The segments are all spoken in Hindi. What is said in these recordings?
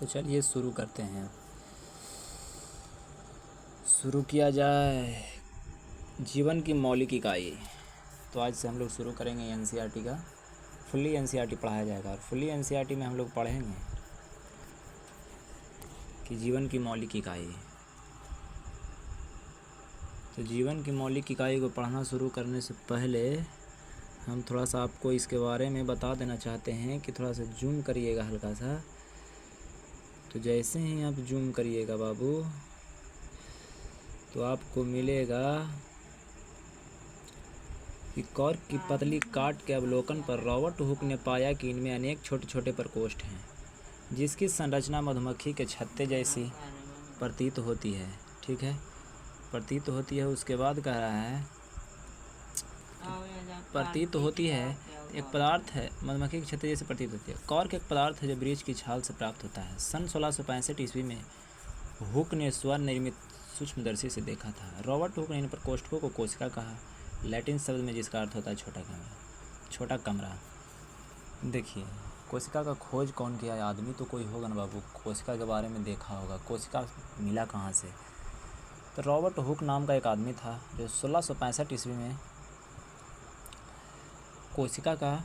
तो चलिए शुरू करते हैं। शुरू किया जाए जीवन की मौलिक इकाई। तो आज से हम लोग शुरू करेंगे एनसीईआरटी का। फुल्ली एनसीईआरटी पढ़ाया जाएगा और फुल्ली एनसीईआरटी में हम लोग पढ़ेंगे कि जीवन की मौलिक इकाई। तो जीवन की मौलिक इकाई को पढ़ना शुरू करने से पहले हम थोड़ा सा आपको इसके बारे में बता देना चाहते हैं कि थोड़ा सा जूम करिएगा हल्का सा। तो जैसे ही आप जूम करिएगा बाबू तो आपको मिलेगा कि कॉर्क की पतली काट के अवलोकन पर रॉबर्ट हुक ने पाया कि इनमें अनेक छोटे छोटे प्रकोष्ठ हैं जिसकी संरचना मधुमक्खी के छत्ते जैसी प्रतीत होती है। ठीक है, प्रतीत होती है। उसके बाद कह रहा है प्रतीत होती है एक पदार्थ है मधुमक्खी के छत्ते जैसे प्रतीत होती है। कॉर्क एक पदार्थ है जो वृक्ष की छाल से प्राप्त होता है। सन 1665 ईस्वी में हुक ने स्वनिर्मित सूक्ष्मदर्शी से देखा था। रॉबर्ट हुक ने इन प्रकोष्ठों को कोशिका कहा, लैटिन शब्द में जिसका अर्थ होता है छोटा कमरा। देखिए, कोशिका का खोज कौन किया है? आदमी तो कोई होगा ना बाबू, कोशिका के बारे में देखा होगा। कोशिका मिला कहाँ से? तो रॉबर्ट हुक नाम का एक आदमी था जो 1665 ईस्वी में कोशिका का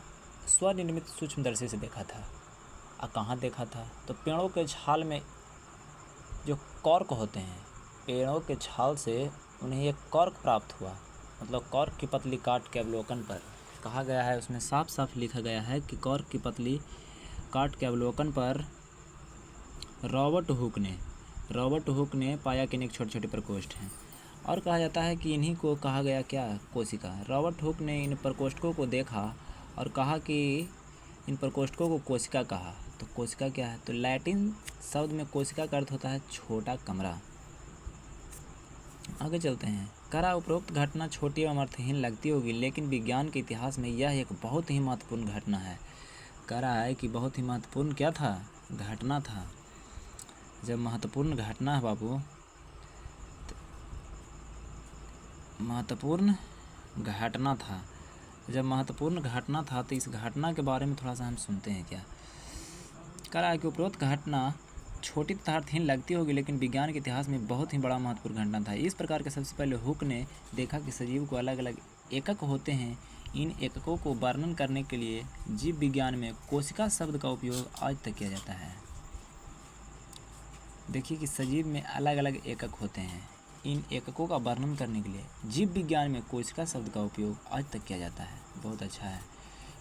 स्वनिर्मित सूक्ष्मदर्शी से देखा था। कहाँ देखा था? तो पेड़ों के छाल में जो कॉर्क होते हैं, पेड़ों के छाल से उन्हें एक कॉर्क प्राप्त हुआ। मतलब कॉर्क की पतली काट के अवलोकन पर कहा गया है, उसमें साफ साफ लिखा गया है कि कॉर्क की पतली काट के अवलोकन पर रॉबर्ट हुक ने पाया कि अनेक छोटे छोटे प्रकोष्ठ हैं। और कहा जाता है कि इन्हीं को कहा गया क्या? कोशिका। रॉबर्ट हुक ने इन प्रकोष्ठों को देखा और कहा कि इन प्रकोष्ठों को कोशिका कहा। तो कोशिका क्या है? तो लैटिन शब्द में कोशिका का अर्थ होता है छोटा कमरा। आगे चलते हैं। करा उपरोक्त घटना छोटी एवं अर्थहीन लगती होगी, लेकिन विज्ञान के इतिहास में यह एक बहुत ही महत्वपूर्ण घटना है। कह रहा है कि बहुत ही महत्वपूर्ण क्या था? घटना था। जब महत्वपूर्ण घटना है बाबू, महत्वपूर्ण घटना था। जब महत्वपूर्ण घटना था तो इस घटना के बारे में थोड़ा सा हम सुनते हैं क्या। कह रहा है कि उपरोक्त घटना छोटी तथा अर्थहीन लगती होगी, लेकिन विज्ञान के इतिहास में बहुत ही बड़ा महत्वपूर्ण घटना था। इस प्रकार के सबसे पहले हुक ने देखा कि सजीव को अलग अलग एकक होते हैं। इन एककों को वर्णन करने के लिए जीव विज्ञान में कोशिका शब्द का उपयोग आज तक किया जाता है। देखिए कि सजीव में अलग अलग एकक होते हैं। इन एककों का वर्णन करने के लिए जीव विज्ञान में कोशिका शब्द का उपयोग आज तक किया जाता है। बहुत अच्छा है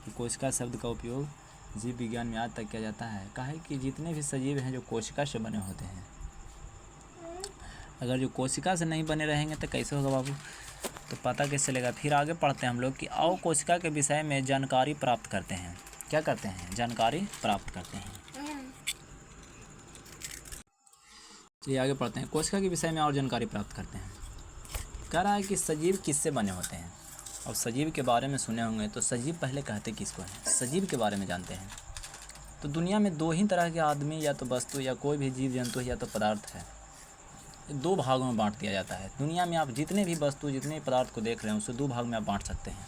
कि कोशिका शब्द का उपयोग जीव विज्ञान में आज तक किया जाता है। काहे कि जितने भी सजीव हैं जो कोशिका से बने होते हैं, अगर जो कोशिका से नहीं बने रहेंगे तो कैसे होगा बाबू? तो पता कैसे चलेगा? फिर आगे पढ़ते हैं हम लोग कि आओ कोशिका के विषय में जानकारी प्राप्त करते हैं। क्या करते हैं? जानकारी प्राप्त करते हैं। चलिए आगे पढ़ते हैं। कोशिका के विषय में और जानकारी प्राप्त करते हैं। कह रहा है कि सजीव किससे बने होते हैं। और सजीव के बारे में सुने होंगे, तो सजीव पहले कहते किसको हैं? सजीव के बारे में जानते हैं। तो दुनिया में दो ही तरह के आदमी या तो वस्तु या कोई भी जीव जंतु या तो पदार्थ है। दो भागों में बांट दिया जाता है। दुनिया में आप जितने भी वस्तु जितने पदार्थ को देख रहे हैं उसे दो भाग में आप बांट सकते हैं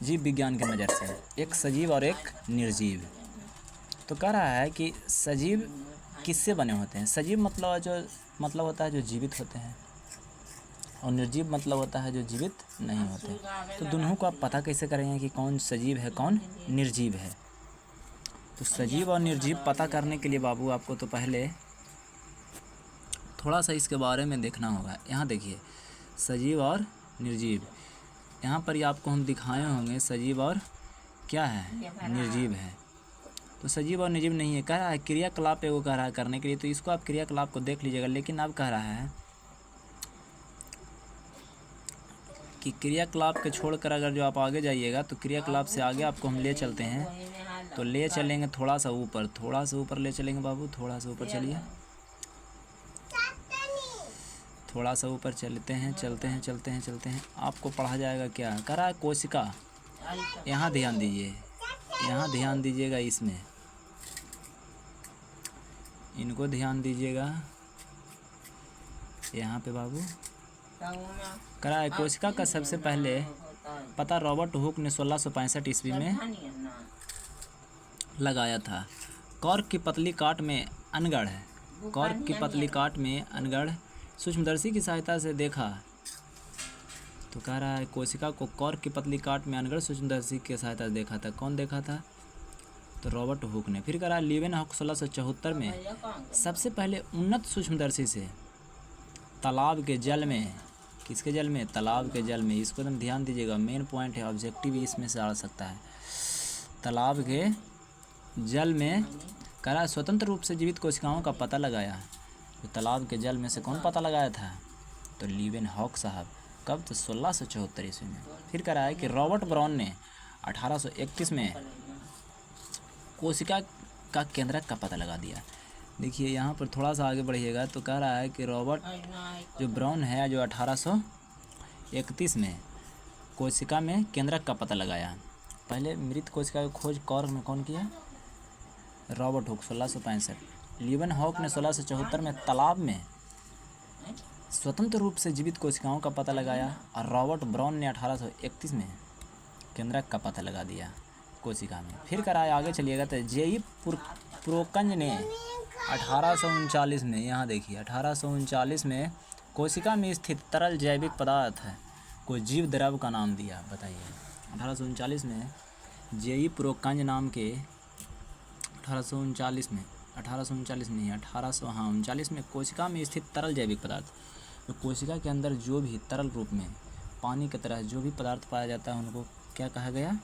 जीव विज्ञान की नज़र से, एक सजीव और एक निर्जीव। तो कह रहा है कि सजीव किससे बने होते हैं? सजीव मतलब होता है जो जीवित होते हैं, और निर्जीव मतलब होता है जो जीवित नहीं होते। तो दोनों को आप पता कैसे करेंगे कि कौन सजीव है कौन निर्जीव है? तो सजीव और निर्जीव पता करने के लिए बाबू आपको तो पहले थोड़ा सा इसके बारे में देखना होगा। यहाँ देखिए, सजीव और निर्जीव, यहाँ पर ही आपको हम दिखाए होंगे सजीव और क्या है? निर्जीव है। तो सजीव और निर्जीव नहीं है। कह रहा है क्रियाकलाप एगो कह रहा है करने के लिए, तो इसको आप क्रियाकलाप को देख लीजिएगा। लेकिन अब कह रहा है कि क्रियाकलाप के छोड़कर अगर जो आप आगे जाइएगा तो क्रियाकलाप से आगे आपको हम ले चलते हैं। तो ले चलेंगे थोड़ा सा ऊपर ले चलेंगे बाबू। थोड़ा सा ऊपर चलिए, थोड़ा सा ऊपर चलते हैं। आपको पढ़ा जाएगा क्या। कह रहा है कोशिका। यहाँ ध्यान दीजिएगा इसमें, इनको ध्यान दीजिएगा यहाँ पे बाबू। कह रहा है कोशिका का सबसे पहले पता रॉबर्ट हुक ने 1665 ईस्वी में लगाया था। कॉर्क की पतली काट में अनगढ़ है, कॉर्क की पतली काट में अनगढ़ सूक्ष्मदर्शी की सहायता से देखा। तो कह रहा है कोशिका को कॉर्क की पतली काट में अनगढ़ सूक्ष्मदर्शी की सहायता से देखा था। कौन देखा था? तो रॉबर्ट हुक ने। फिर कह रहा है लीवेनहॉक 1674 में सबसे पहले उन्नत सूक्ष्मदर्शी से तालाब के जल में, किसके जल में? तालाब के जल में। इसको एकदम ध्यान दीजिएगा, मेन पॉइंट है, ऑब्जेक्टिव इसमें से आ सकता है। तालाब के जल में कह रहा है स्वतंत्र रूप से जीवित कोशिकाओं का पता लगाया। तो तालाब के जल में से कौन पता लगाया था? तो लीवेनहॉक साहब। कब? तो 1674 ईस्वी में। फिर कह रहा है कि रॉबर्ट ब्राउन ने 1831 में कोशिका का केंद्रक का पता लगा दिया। देखिए यहाँ पर थोड़ा सा आगे बढ़िएगा तो कह रहा है कि रॉबर्ट जो ब्राउन है जो 1831 में कोशिका में केंद्रक का पता लगाया। पहले मृत कोशिका की खोज कॉर्क में कौन किया? Robert Hooke 1665। लीवेनहॉक ने 1674 में तालाब में स्वतंत्र रूप से जीवित कोशिकाओं का पता लगाया और रॉबर्ट ब्राउन ने 1831 में केंद्रक का पता लगा दिया कोशिका में। फिर कराए आगे चलिएगा तो जेई प्रोकंज ने 1839 में, यहाँ देखिए 1839 में कोशिका में स्थित तरल जैविक पदार्थ को जीव द्रव का नाम दिया। बताइए 1839 में जेई प्रोकंज नाम के 1839 में कोशिका में स्थित तरल जैविक पदार्थ, तो कोशिका के अंदर जो भी तरल रूप में पानी की तरह जो भी पदार्थ पाया जाता है उनको क्या कहा गया?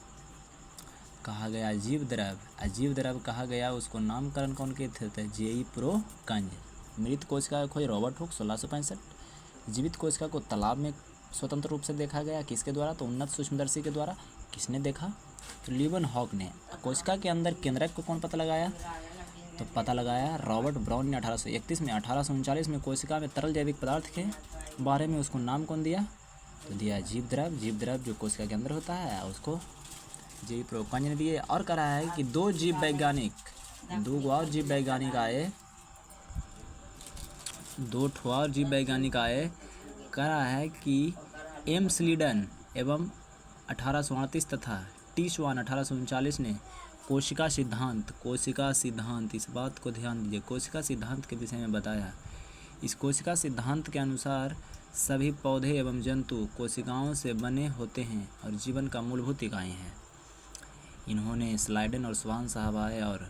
कहा गया जीव द्रव। अजीव द्रव कहा गया। उसको नामकरण कौन के थे? जेई प्रोकंज। मृत कोशिका की खोज रॉबर्ट हुक 1665। जीवित कोशिका को तालाब में स्वतंत्र रूप से देखा गया। किसके द्वारा? तो उन्नत सूक्ष्मदर्शी के द्वारा। किसने देखा? तो लीवेनहॉक ने। कोशिका के अंदर केंद्रक को कौन पता लगाया? तो पता लगाया रॉबर्ट ब्राउन ने 1831 में। 1839 में कोशिका में तरल जैविक पदार्थ के बारे में उसको नाम कौन दिया? तो दिया जीव द्रव। जीव द्रव जो कोशिका के अंदर होता है उसको जेई प्रोकंज ने दिए। और कह रहा है कि दो और जीव वैज्ञानिक आए, 2 और जीव वैज्ञानिक आए। कह रहा है कि एम स्लीडन एवं 1838 तथा टी स्वान 1839 ने कोशिका सिद्धांत, इस बात को ध्यान दीजिए, कोशिका सिद्धांत के विषय में बताया। इस कोशिका सिद्धांत के अनुसार सभी पौधे एवं जंतु कोशिकाओं से बने होते हैं और जीवन का मूलभूत इकाई हैं। इन्होंने स्लाइडन और स्वान साहब आए और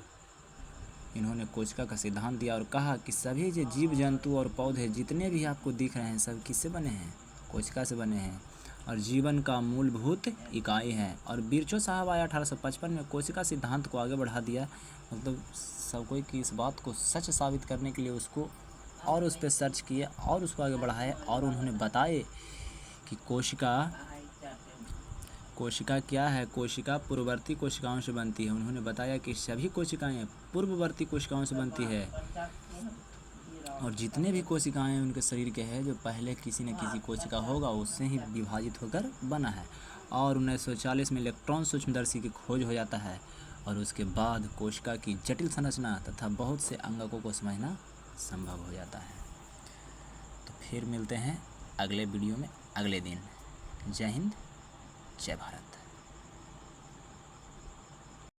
इन्होंने कोशिका का सिद्धांत दिया और कहा कि सभी जो जीव जंतु और पौधे जितने भी आपको दिख रहे हैं सब किससे बने हैं? कोशिका से बने हैं और जीवन का मूलभूत इकाई है। और बिरचो साहब आया 1855 में, कोशिका सिद्धांत को आगे बढ़ा दिया। मतलब सब कोई की इस बात को सच साबित करने के लिए उसको और उस पर सर्च किए और उसको आगे बढ़ाए और उन्होंने बताए कि कोशिका क्या है? कोशिका पूर्ववर्ती कोशिकाओं से बनती है। उन्होंने बताया कि सभी कोशिकाएं पूर्ववर्ती कोशिकाओं से बनती है और जितने भी कोशिकाएं उनके शरीर के हैं जो पहले किसी न किसी कोशिका होगा उससे ही विभाजित होकर बना है। और 1940 में इलेक्ट्रॉन सूक्ष्मदर्शी की खोज हो जाता है और उसके बाद कोशिका की जटिल संरचना तथा बहुत से अंगकों को समझना संभव हो जाता है। तो फिर मिलते हैं अगले वीडियो में अगले दिन। जय हिंद, जय भारत।